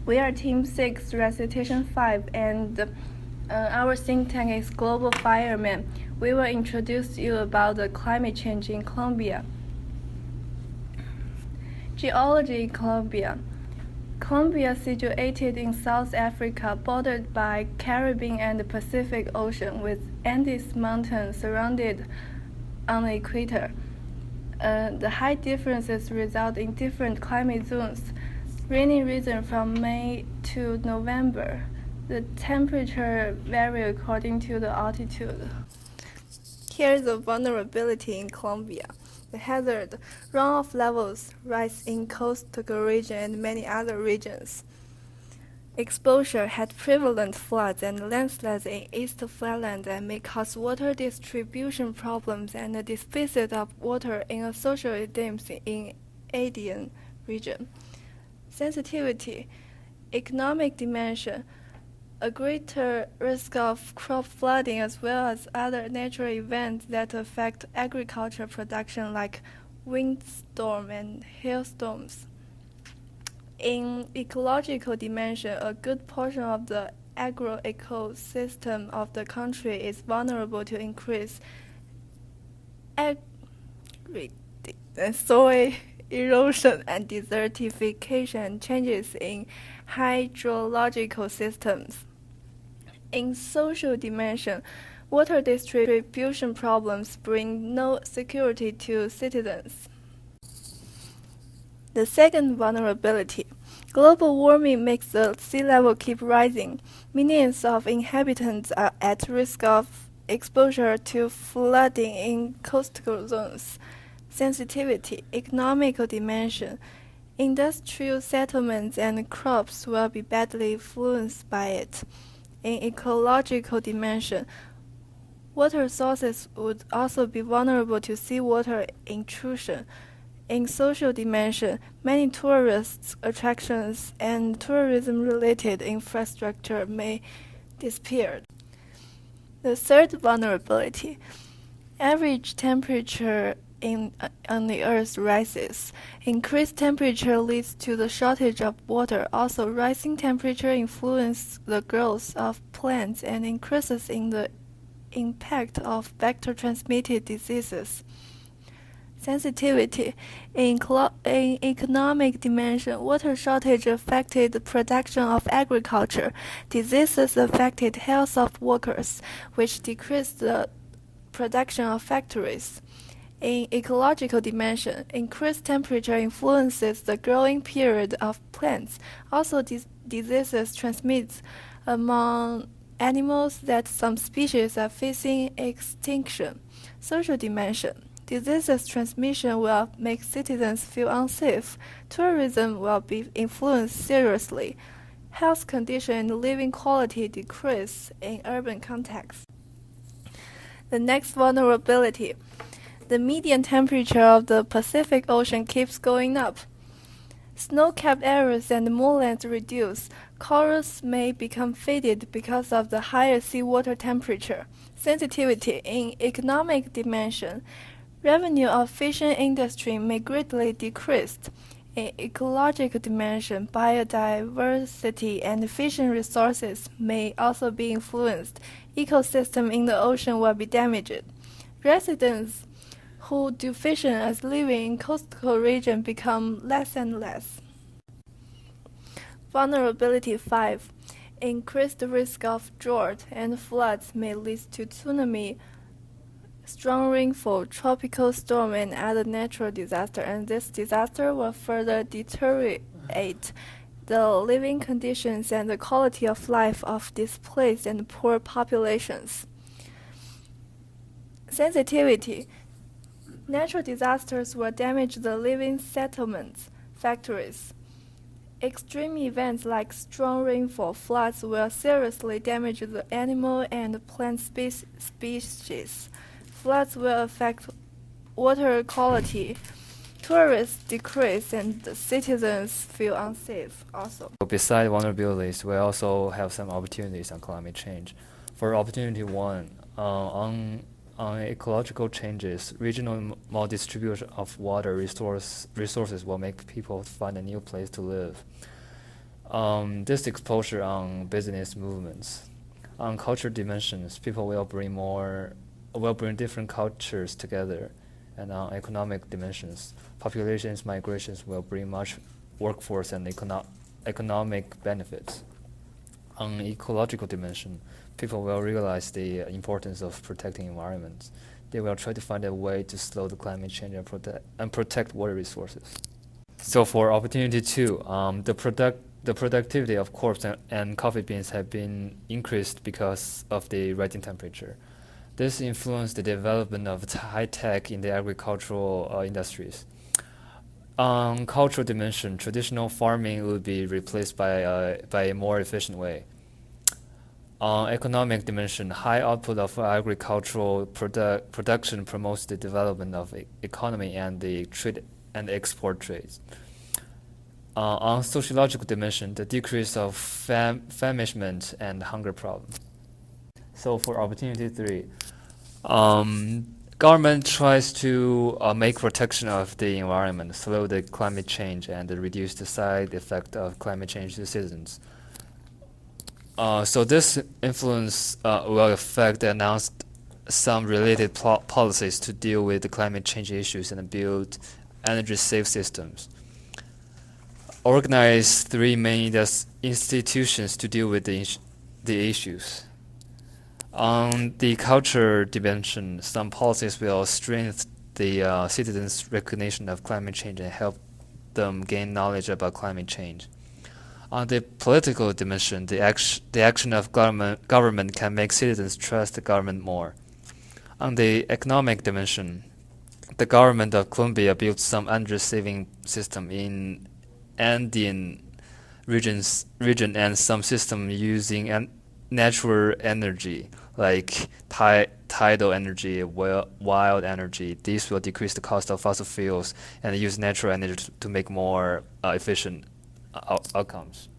We are Team 6, Recitation 5, and our think tank is Global Fireman. We will introduce you about the climate change in Colombia. Geology in Colombia. Colombia is situated in South Africa, bordered by Caribbean and the Pacific Ocean, with Andes Mountains surrounded on the equator. The height differences result in different climate zones. Rainy region from May to November. The temperature varies according to the altitude. Here is the vulnerability in Colombia. The hazard runoff levels rise in coastal region and many other regions. Exposure had prevalent floods and landslides in East Flatland and may cause water distribution problems and a deficit of water in a social dams in Andean region. Sensitivity, economic dimension, a greater risk of crop flooding as well as other natural events that affect agriculture production like windstorm and hailstorms. In ecological dimension, a good portion of the agro-ecosystem of the country is vulnerable to increased soil erosion and desertification changes in hydrological systems. In social dimension, water distribution problems bring no security to citizens. The second vulnerability. Global warming makes the sea level keep rising. Millions of inhabitants are at risk of exposure to flooding in coastal zones. Sensitivity, economical dimension. Industrial settlements and crops will be badly influenced by it. In ecological dimension, water sources would also be vulnerable to seawater intrusion. In social dimension, many tourist attractions and tourism-related infrastructure may disappear. The third vulnerability, average temperature on the Earth rises. Increased temperature leads to the shortage of water. Also, rising temperature influences the growth of plants and increases in the impact of vector-transmitted diseases. Sensitivity. In economic dimension, water shortage affected the production of agriculture. Diseases affected health of workers, which decreased the production of factories. In ecological dimension, increased temperature influences the growing period of plants. Also, diseases transmit among animals that some species are facing extinction. Social dimension. Diseases transmission will make citizens feel unsafe. Tourism will be influenced seriously. Health condition and living quality decrease in urban contexts. The next vulnerability. The median temperature of the Pacific Ocean keeps going up. Snow-capped areas and moorlands reduce. Corals may become faded because of the higher seawater temperature. Sensitivity in economic dimension. Revenue of fishing industry may greatly decrease. In ecological dimension, biodiversity and fishing resources may also be influenced. Ecosystem in the ocean will be damaged. Residents who do fishing as living in coastal region become less and less. Vulnerability 5. Increased risk of drought and floods may lead to tsunami, strong rainfall, tropical storm, and other natural disaster, and this disaster will further deteriorate the living conditions and the quality of life of displaced and poor populations. Sensitivity. Natural disasters will damage the living settlements, factories. Extreme events like strong rainfall, floods will seriously damage the animal and plant species. Floods will affect water quality. Tourists decrease and the citizens feel unsafe also. Besides vulnerabilities, we also have some opportunities on climate change. For opportunity 1, on ecological changes, regional maldistribution of water resources will make people find a new place to live. This exposure on business movements. On culture dimensions, people will bring different cultures together, and on economic dimensions, populations migrations will bring much workforce and economic benefits. On ecological dimension, people will realize the importance of protecting environments. They will try to find a way to slow the climate change and protect water resources. So for opportunity two, the productivity of crops and coffee beans have been increased because of the rising temperature. This influenced the development of high tech in the agricultural industries. On cultural dimension, traditional farming would be replaced by a more efficient way. On economic dimension, high output of agricultural production promotes the development of economy and the trade and export trades. On sociological dimension, the decrease of famishment and hunger problem. So for opportunity three, government tries to make protection of the environment, slow the climate change, and reduce the side effect of climate change to citizens. So this influence will affect and announce some related policies to deal with the climate change issues and build energy-safe systems. Organize three main institutions to deal with the issues. On the culture dimension, some policies will strengthen the citizens' recognition of climate change and help them gain knowledge about climate change. On the political dimension, the action of government can make citizens trust the government more. On the economic dimension, the government of Colombia built some energy-saving system in Andean region and some system using natural energy like tidal energy, wild energy. These will decrease the cost of fossil fuels and use natural energy to make more efficient outcomes.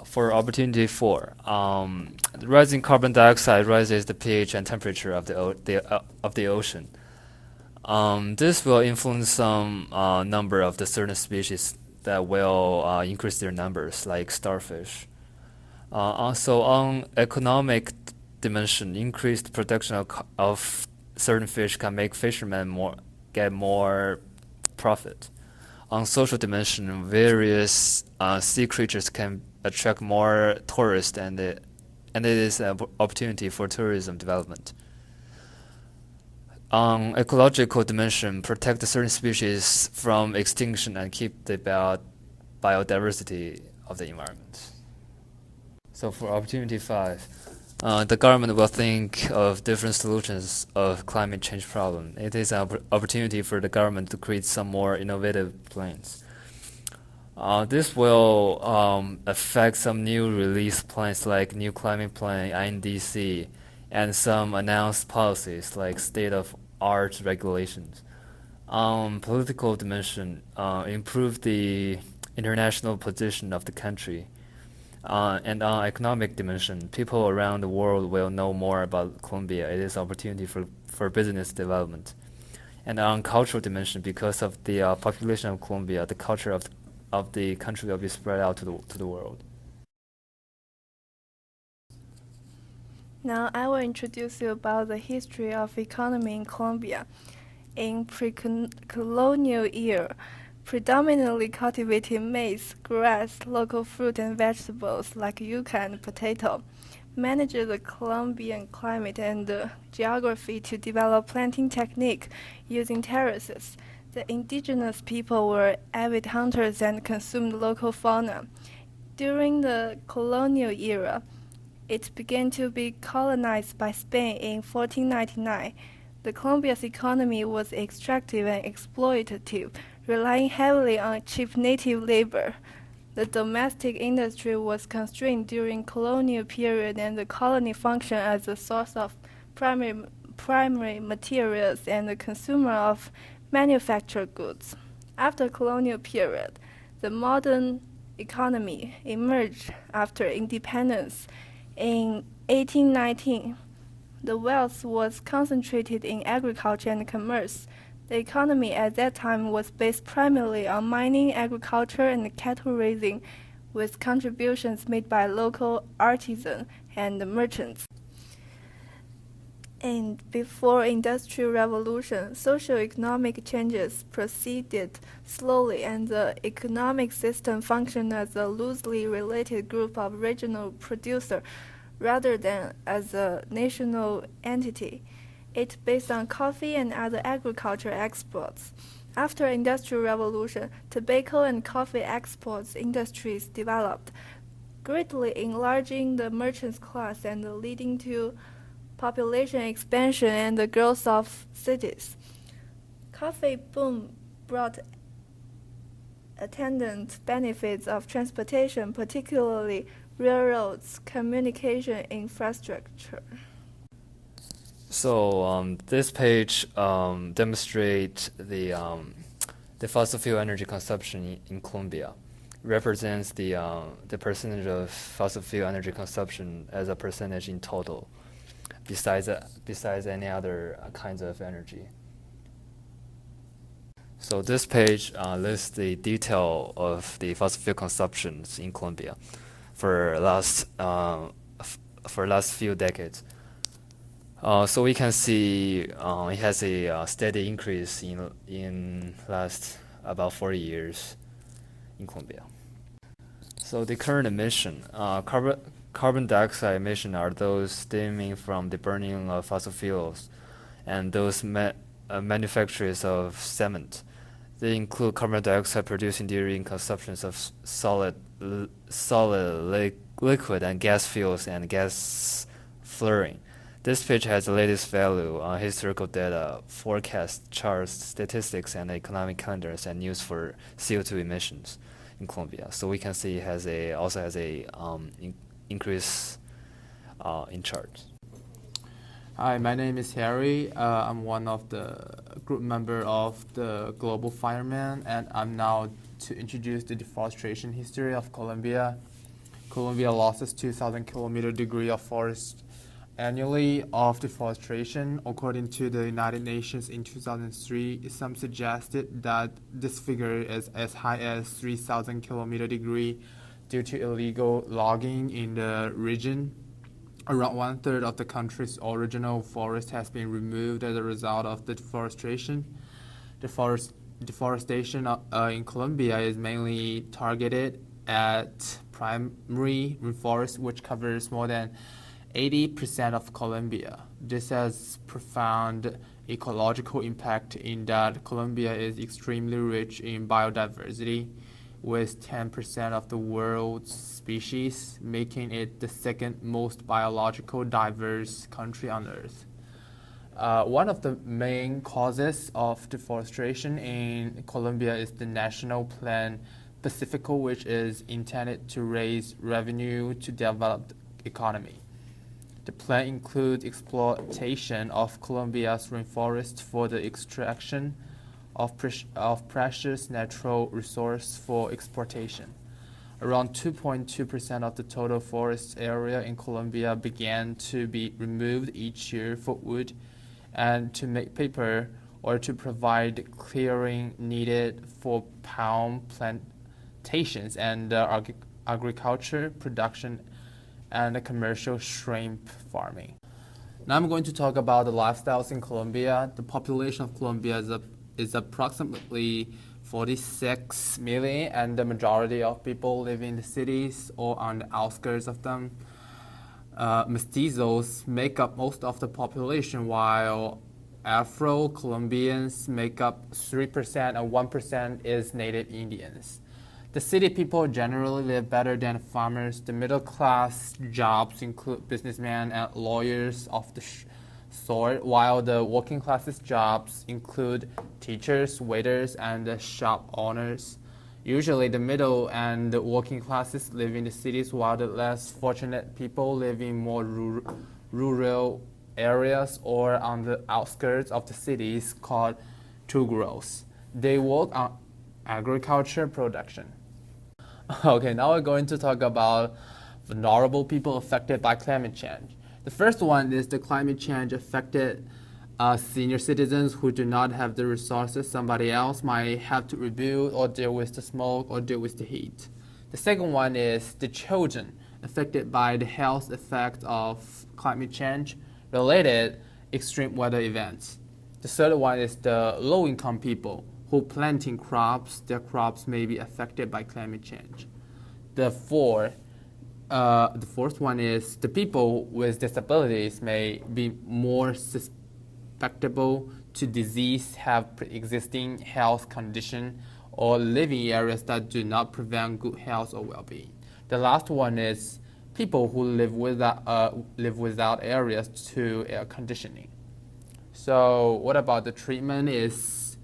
For opportunity four, rising carbon dioxide raises the pH and temperature of the ocean. This will influence some number of the certain species that will increase their numbers, like starfish. Also, on economic dimension, increased production of certain fish can make fishermen get more profit. On social dimension, various sea creatures can attract more tourists, and it is an opportunity for tourism development. On ecological dimension, protect certain species from extinction and keep the biodiversity of the environment. So for opportunity five, the government will think of different solutions of climate change problem. It is an opportunity for the government to create some more innovative plans. This will affect some new release plans like new climate plan, INDC, and some announced policies like state-of-art regulations. Political dimension, improve the international position of the country. And on economic dimension, people around the world will know more about Colombia. It is opportunity for business development. And on cultural dimension, because of the population of Colombia, the culture of the country will be spread out to the world. Now I will introduce you about the history of economy in Colombia. In pre-colonial era, predominantly cultivated maize, grass, local fruit and vegetables like yuca and potato. Managed the Colombian climate and geography to develop planting technique using terraces. The indigenous people were avid hunters and consumed local fauna. During the colonial era, it began to be colonized by Spain in 1499. The Colombia's economy was extractive and exploitative, relying heavily on cheap native labor. The domestic industry was constrained during colonial period, and the colony functioned as a source of primary materials and the consumer of manufactured goods. After colonial period, the modern economy emerged after independence. In 1819, the wealth was concentrated in agriculture and commerce. The economy at that time was based primarily on mining, agriculture, and cattle raising, with contributions made by local artisans and merchants. And before Industrial Revolution, socio-economic changes proceeded slowly, and the economic system functioned as a loosely related group of regional producers rather than as a national entity. It based on coffee and other agriculture exports. After Industrial Revolution, tobacco and coffee exports industries developed, greatly enlarging the merchants class and leading to population expansion and the growth of cities. Coffee boom brought attendant benefits of transportation, particularly railroads, communication infrastructure. So this page demonstrates the fossil fuel energy consumption in Colombia. Represents the percentage of fossil fuel energy consumption as a percentage in total, besides any other kinds of energy. So this page lists the detail of the fossil fuel consumptions in Colombia for last few decades. So we can see it has a steady increase in last about 40 years in Colombia. So the current emission, carbon dioxide emission are those stemming from the burning of fossil fuels and those manufacturers of cement. They include carbon dioxide produced during consumptions of solid, liquid, and gas fuels and gas flaring. This page has the latest value, historical data, forecast, charts, statistics, and economic calendars and news for CO2 emissions in Colombia. So we can see it also has a increase in charts. Hi, my name is Harry. I'm one of the group member of the Global Fireman, and I'm now to introduce the deforestation history of Colombia. Colombia loses 2,000 kilometer degree of forest annually of deforestation. According to the United Nations in 2003, some suggested that this figure is as high as 3,000 kilometer degree due to illegal logging in the region. Around one-third of the country's original forest has been removed as a result of the deforestation. Deforestation in Colombia is mainly targeted at primary rainforest, which covers more than 80% of Colombia. This has profound ecological impact in that Colombia is extremely rich in biodiversity, with 10% of the world's species, making it the second most biological diverse country on Earth. One of the main causes of deforestation in Colombia is the National Plan Pacifico, which is intended to raise revenue to develop the economy. The plan includes exploitation of Colombia's rainforest for the extraction of precious natural resource for exportation. Around 2.2% of the total forest area in Colombia began to be removed each year for wood and to make paper or to provide clearing needed for palm plantations and agriculture production and commercial shrimp farming. Now I'm going to talk about the lifestyles in Colombia. The population of Colombia is approximately 46 million, and the majority of people live in the cities or on the outskirts of them. Mestizos make up most of the population, while Afro-Colombians make up 3% and 1% is native Indians. The city people generally live better than farmers. The middle class jobs include businessmen and lawyers of the sort, while the working classes jobs include teachers, waiters, and shop owners. Usually the middle and the working classes live in the cities, while the less fortunate people live in more rural areas or on the outskirts of the cities called tugros. They work on agriculture production. Okay, now we're going to talk about vulnerable people affected by climate change. The first one is the climate change affected senior citizens who do not have the resources somebody else might have to rebuild or deal with the smoke or deal with the heat. The second one is the children affected by the health effects of climate change related extreme weather events. The third one is the low-income people who planting crops. Their crops may be affected by climate change. The fourth one is the people with disabilities may be more susceptible to disease, have pre-existing health condition, or live in areas that do not prevent good health or well-being. The last one is people who live without areas to air conditioning. So what about the treatment is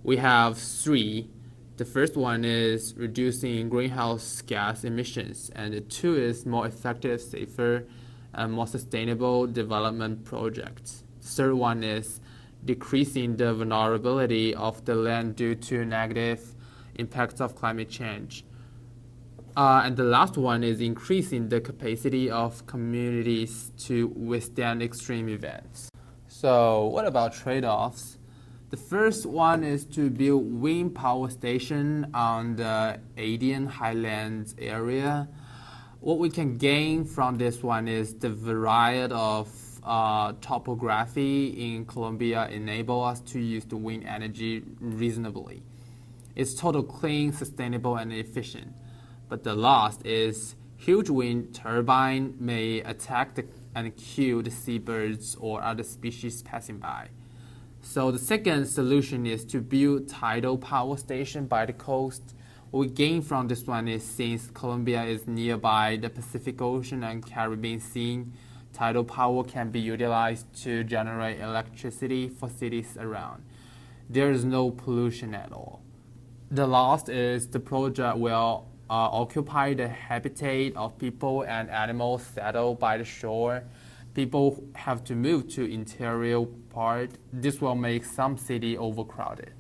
we have three. The first one is reducing greenhouse gas emissions, and the two is more effective, safer, and more sustainable development projects. The third one is decreasing the vulnerability of the land due to negative impacts of climate change. And the last one is increasing the capacity of communities to withstand extreme events. So what about trade-offs? The first one is to build wind power station on the Andean highlands area. What we can gain from this one is the variety of topography in Colombia enable us to use the wind energy reasonably. It's totally clean, sustainable, and efficient. But the last is huge wind turbine may attack and kill the seabirds or other species passing by. So the second solution is to build tidal power station by the coast. What we gain from this one is since Colombia is nearby the Pacific Ocean and Caribbean Sea, tidal power can be utilized to generate electricity for cities around. There is no pollution at all. The last is the project will occupy the habitat of people and animals settled by the shore. People have to move to interior part. This will make some city overcrowded.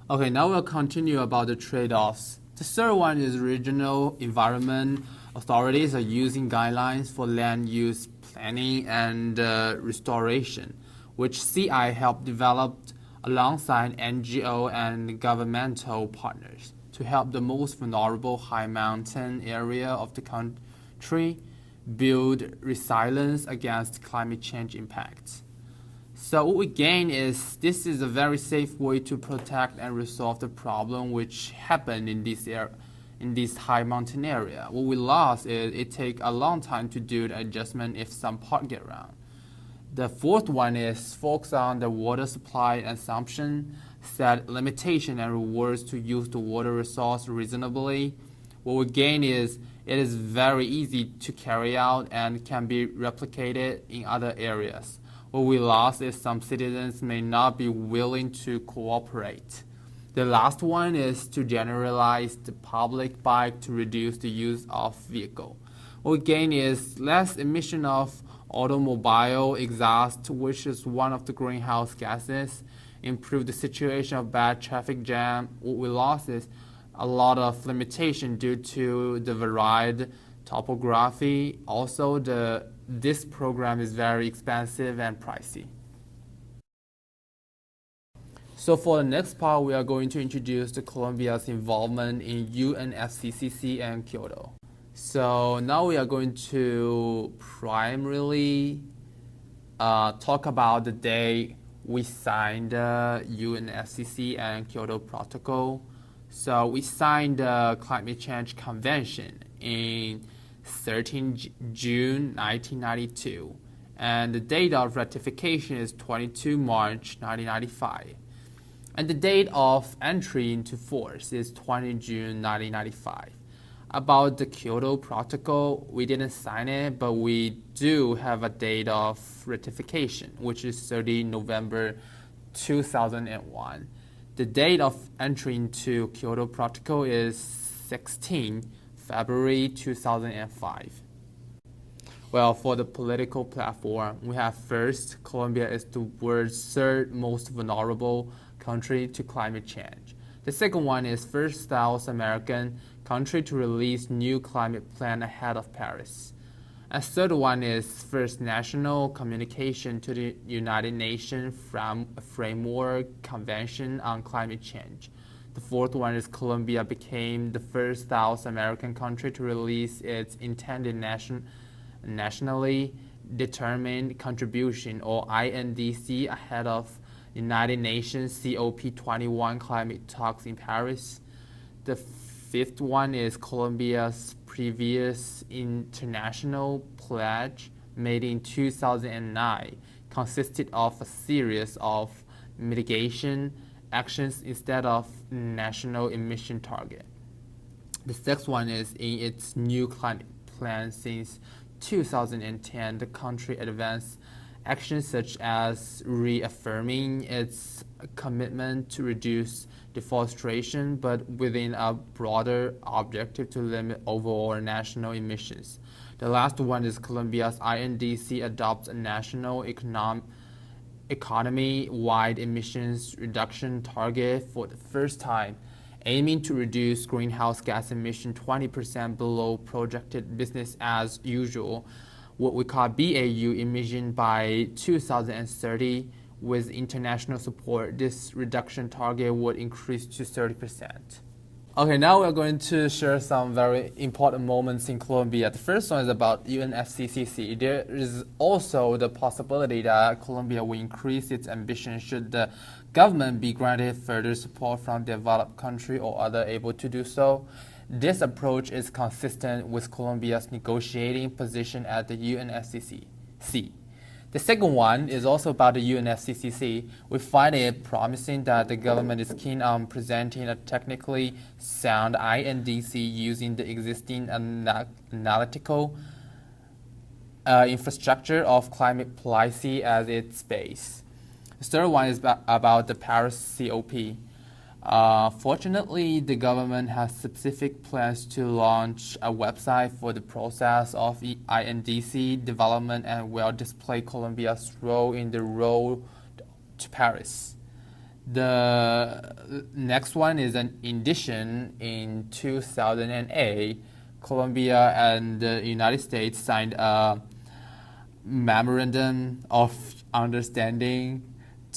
Okay, now we'll continue about the trade-offs. The third one is regional environment. Authorities are using guidelines for land use planning and restoration, which CI helped develop alongside NGO and governmental partners to help the most vulnerable high mountain area of the country build resilience against climate change impacts. So what we gain is this is a very safe way to protect and resolve the problem which happened in this high mountain area. What we lost is it take a long time to do the adjustment if some part get around. The fourth one is focus on the water supply assumption, set limitation and rewards to use the water resource reasonably. What we gain is it is very easy to carry out and can be replicated in other areas. What we lost is some citizens may not be willing to cooperate. The last one is to generalize the public bike to reduce the use of vehicle. What we gain is less emission of automobile exhaust, which is one of the greenhouse gases, improve the situation of bad traffic jam. What we lost is a lot of limitation due to the varied topography. Also, this program is very expensive and pricey. So for the next part, we are going to introduce the Colombia's involvement in UNFCCC and Kyoto. So now we are going to primarily talk about the day we signed the UNFCCC and Kyoto Protocol. So we signed the Climate Change Convention in 13 June 1992, and the date of ratification is 22 March 1995. And the date of entry into force is 20 June 1995. About the Kyoto Protocol, we didn't sign it, but we do have a date of ratification, which is 30 November 2001. The date of entry into Kyoto Protocol is 16 February 2005. Well, for the political platform, we have first, Colombia is the world's third most vulnerable country to climate change. The second one is first South American country to release new climate plan ahead of Paris. And third one is first national communication to the United Nations Framework Convention on Climate Change. The fourth one is Colombia became the first South American country to release its intended nationally determined contribution, or INDC, ahead of United Nations COP21 climate talks in Paris. The fifth one is Colombia's previous international pledge, made in 2009, consisted of a series of mitigation actions instead of national emission target. The sixth one is in its new climate plan since 2010, the country advanced actions such as reaffirming its commitment to reduce deforestation, but within a broader objective to limit overall national emissions. The last one is Colombia's INDC adopts a national economy-wide emissions reduction target for the first time, aiming to reduce greenhouse gas emission 20% below projected business as usual, what we call BAU emission, by 2030. With international support, this reduction target would increase to 30%. Okay, now we're going to share some very important moments in Colombia. The first one is about UNFCCC. There is also the possibility that Colombia will increase its ambition should the government be granted further support from developed country or other able to do so. This approach is consistent with Colombia's negotiating position at the UNFCCC. The second one is also about the UNFCCC. We find it promising that the government is keen on presenting a technically sound INDC using the existing analytical infrastructure of climate policy as its base. The third one is about the Paris COP. Fortunately, the government has specific plans to launch a website for the process of INDC development and will display Colombia's role in the road to Paris. The next one is in addition, in 2008, Colombia and the United States signed a memorandum of understanding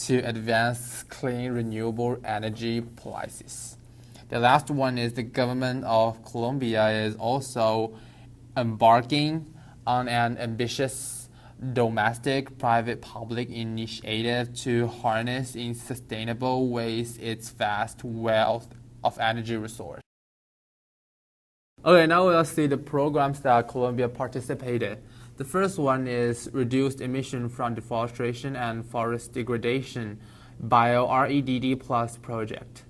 to advance clean renewable energy policies. The last one is the government of Colombia is also embarking on an ambitious domestic private-public initiative to harness in sustainable ways its vast wealth of energy resource. Okay, now we'll see the programs that Colombia participated. The first one is reduced emission from deforestation and forest degradation bio-REDD Plus project.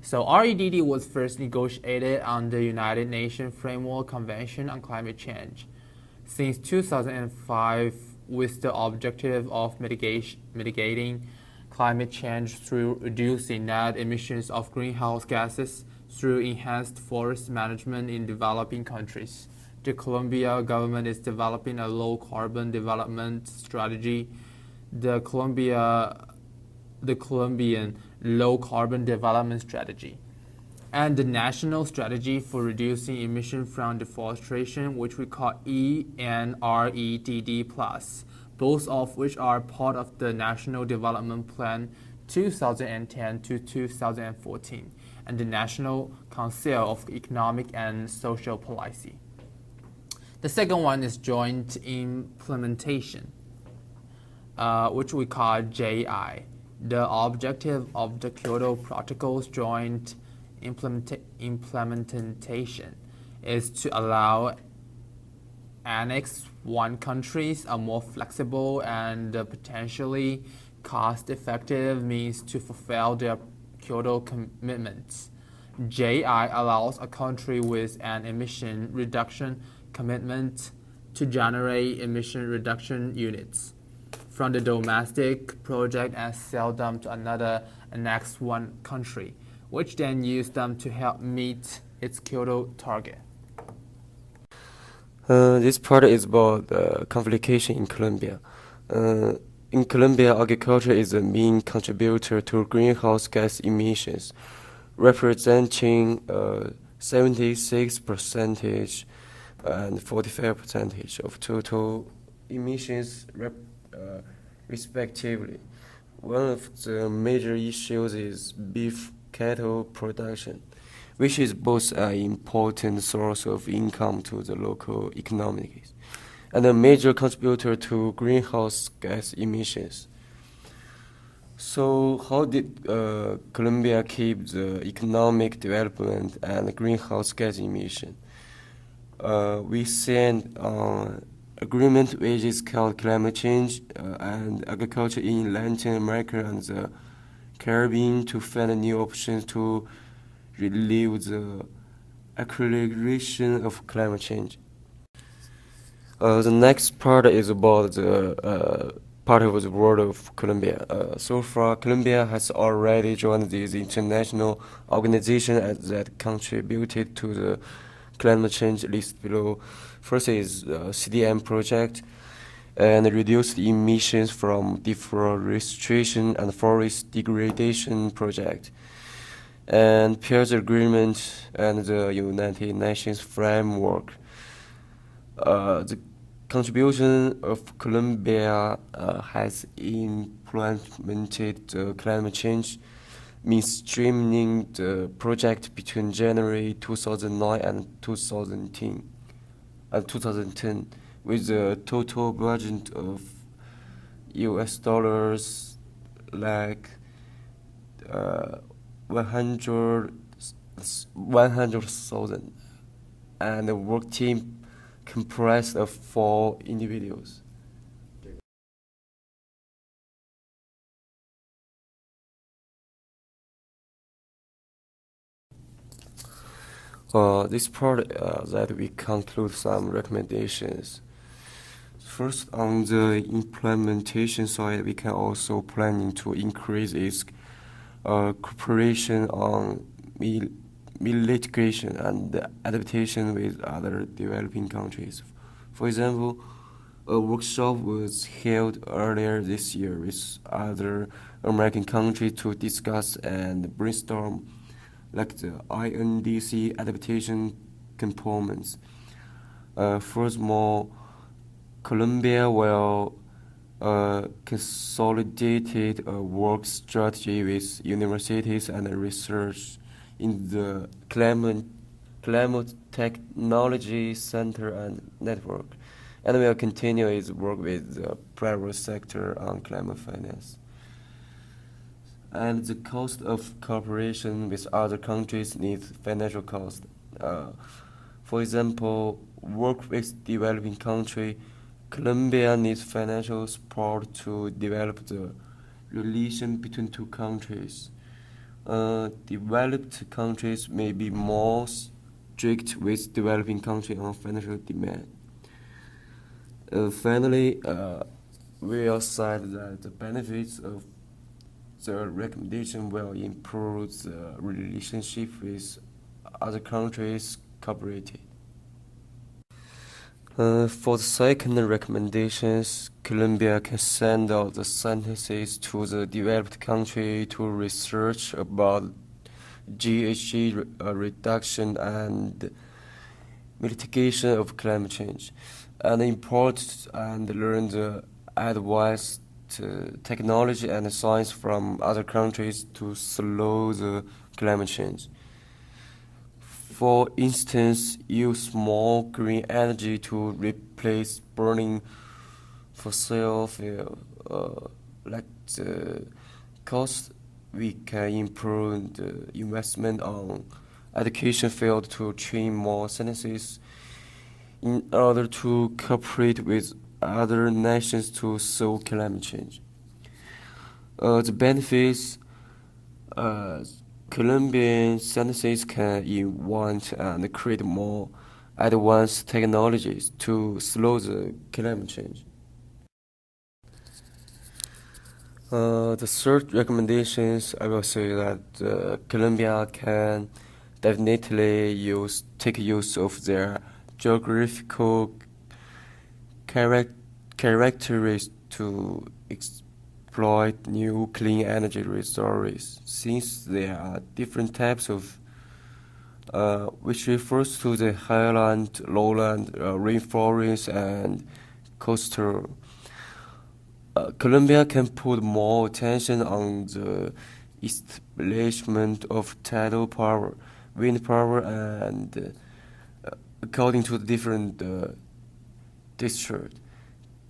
So REDD was first negotiated on the United Nations Framework Convention on Climate Change since 2005, with the objective of mitigating climate change through reducing net emissions of greenhouse gases through enhanced forest management in developing countries. The Colombia government is developing a low-carbon development strategy. The Colombian low-carbon development strategy, and the national strategy for reducing emission from deforestation, which we call ENREDD+, both of which are part of the National Development Plan 2010 to 2014 and the National Council of Economic and Social Policy. The second one is joint implementation, which we call JI. The objective of the Kyoto Protocol's joint implementation is to allow Annex 1 countries a more flexible and potentially cost-effective means to fulfill their Kyoto commitments. JI allows a country with an emission reduction commitment to generate emission reduction units from the domestic project and sell them to another Annex 1 country, which then use them to help meet its Kyoto target. This part is about confliction in Colombia. In Colombia, agriculture is the main contributor to greenhouse gas emissions, representing 76% and 45% of total emissions, respectively. One of the major issues is beef cattle production, which is both an important source of income to the local economies and a major contributor to greenhouse gas emissions. So, how did Colombia keep the economic development and greenhouse gas emission? We signed agreement which is called climate change and agriculture in Latin America and the Caribbean to find new options to relieve the acceleration of climate change. The next part is about the part of the world of Colombia. So far, Colombia has already joined these international organizations that contributed to the climate change list below. First is CDM project and reduced emissions from deforestation and forest degradation project, and Paris Agreement and the United Nations framework. The contribution of Colombia has implemented climate change means streamlining the project between January 2009 and 2010 with a total budget of US dollars like 100,000 and a work team comprised of 4 individuals. This part that we conclude some recommendations. First, on the implementation side, we can also planning to increase its cooperation on mitigation and adaptation with other developing countries. For example, a workshop was held earlier this year with other American countries to discuss and brainstorm like the INDC adaptation components. Furthermore, Colombia will consolidated a work strategy with universities and research in the climate technology center and network, and will continue its work with the private sector on climate finance. And the cost of cooperation with other countries needs financial cost. For example, work with developing country, Colombia needs financial support to develop the relation between two countries. Developed countries may be more strict with developing countries on financial demand. Finally, we are said that the benefits of the recommendation will improve the relationship with other countries cooperated. For the second recommendations, Colombia can send out the sentences to the developed country to research about GHG reduction and mitigation of climate change, and import and learn the advanced technology and science from other countries to slow the climate change. For instance, use more green energy to replace burning fossil fuel. Like the cost, we can improve the investment on education field to train more scientists in order to cooperate with other nations to solve climate change. The benefits, Colombian scientists can invent and create more advanced technologies to slow the climate change. The third recommendations, I will say that Colombia can definitely take use of their geographical characteristics to exploit new clean energy resources, since there are different types of which refers to the highland, lowland, rainforest, and coastal. Colombia can put more attention on the establishment of tidal power, wind power, and according to the different districts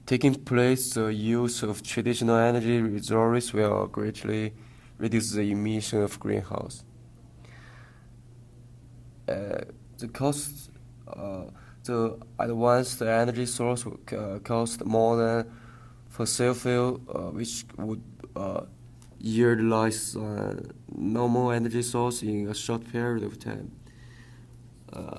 taking place, the use of traditional energy resources will greatly reduce the emission of greenhouse. The cost, the advanced energy source will cost more than fossil fuel, which would yield less normal energy source in a short period of time.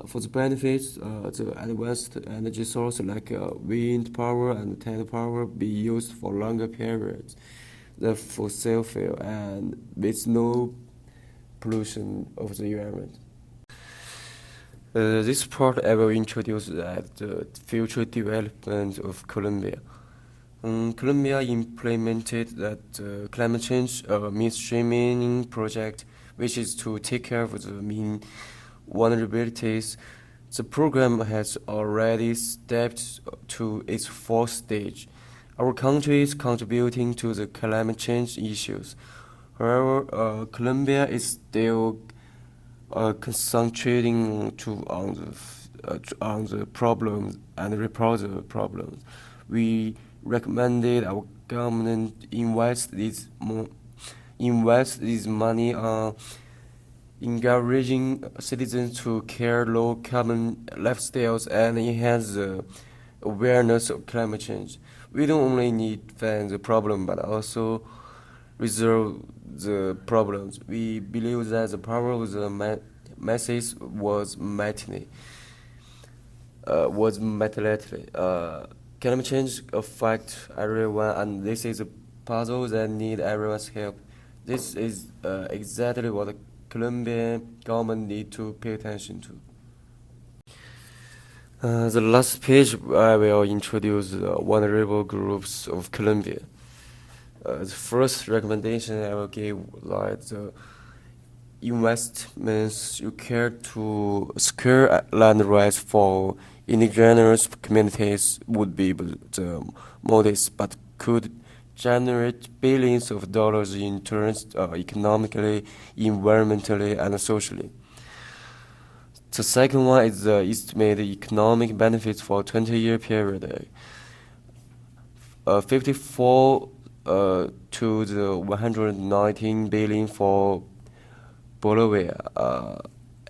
For the benefits, the advanced energy source like wind power and tidal power be used for longer periods than fossil fuel and with no pollution of the environment. This part I will introduce the future development of Colombia. Colombia implemented that climate change mainstreaming project, which is to take care of the main vulnerabilities. The program has already stepped to its fourth stage. Our country is contributing to the climate change issues. However, Colombia is still concentrating on the problems and report the problems. We recommended our government invest this money on encouraging citizens to care low carbon lifestyles and enhance the awareness of climate change. We don't only need to find the problem but also resolve the problems. We believe that the power of the message was materially. Climate change affects everyone, and this is a puzzle that needs everyone's help. This is exactly what the Colombian government need to pay attention to. The last page I will introduce vulnerable groups of Colombia. The first recommendation I will give like the investments required to secure land rights for indigenous communities would be modest, but could generate billions of dollars in terms economically, environmentally, and socially. The second one is the estimated economic benefits for 20-year period. 54 to the 119 billion for Bolivia,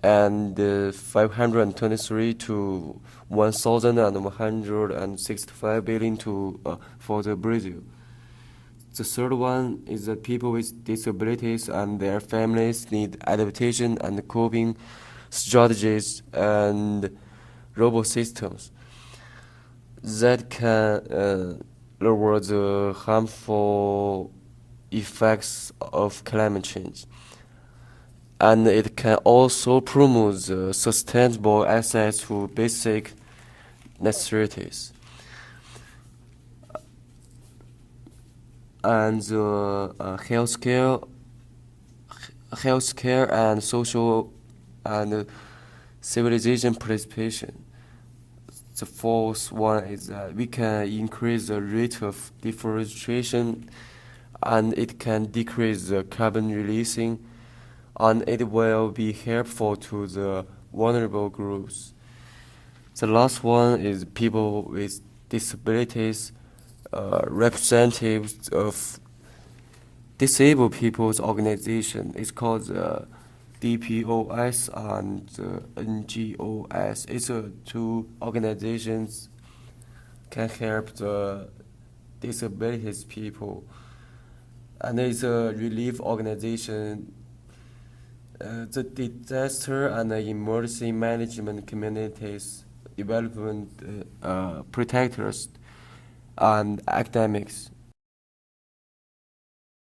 and 523 to 1,165 billion for the Brazil. The third one is that people with disabilities and their families need adaptation and coping strategies and robot systems that can lower the harmful effects of climate change. And it can also promote the sustainable access to basic necessities. And the healthcare and social and civilization participation. The fourth one is that we can increase the rate of deforestation, and it can decrease the carbon releasing, and it will be helpful to the vulnerable groups. The last one is people with disabilities. Representatives of disabled people's organization. It's called DPOS and NGOS. It's two organizations can help the disabilities people, and it's a relief organization. The disaster and the emergency management communities, development protectors, and academics.